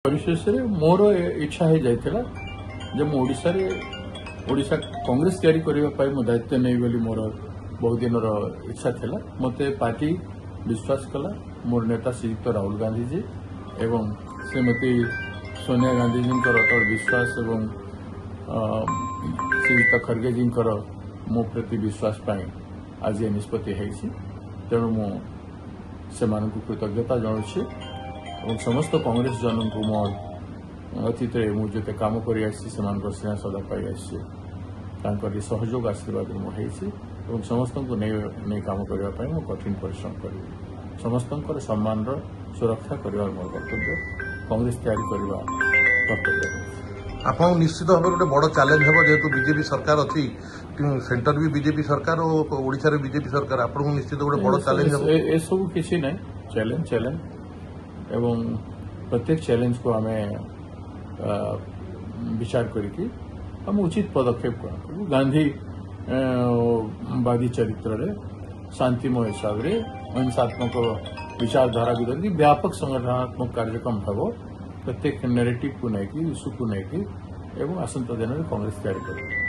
परिशेष मोर इच्छा हो जाता जब ओडिशा कांग्रेस तैयारी करने दायित्व नहीं बोली मोर बहुत दिन इच्छा था मत पार्टी विश्वास कला मोर नेता श्रीयुक्त राहुल गांधी जी एवं श्रीमती सोनिया गांधी जी विश्वास एवं श्रीयुक्त खड़गे जी मो प्रति विश्वास आज ये निष्पत्ति तेणु मुझे कृतज्ञता जनाऊँ और समस्त कांग्रेस जन को मो अतीत मुझे कम कर स्नेह सदा पाई सहयोग आशीर्वाद मुझे समस्त को नहीं कम करने कठिन परिश्रम करी समस्त सम्मान सुरक्षा करने मोर कर्तव्य कांग्रेस तैयारी करने कर्तव्य आप निश्चित भाव गोटे बड़ चैलेंज हम जेहेतु बीजेपी सरकार अच्छी सेंटर भी बीजेपी सरकार और ओडिशा रे बीजेपी सरकार आपको निश्चित गोटे बड़ चैलेंज हम ए सब किसी ना चैलेंज एवं प्रत्येक चैलेंज को आम विचार करके हम उचित पदक्षेप करूँ गांधी वादी चरित्र शांतिमय हिसाब से अहिंसात्मक विचारधारा विरोधी व्यापक संगठनात्मक कार्यक्रम भाव प्रत्येक नैरेटिव को लेकिन इश्यू को लेकिन आसंता दिन में कांग्रेस तैयारी कर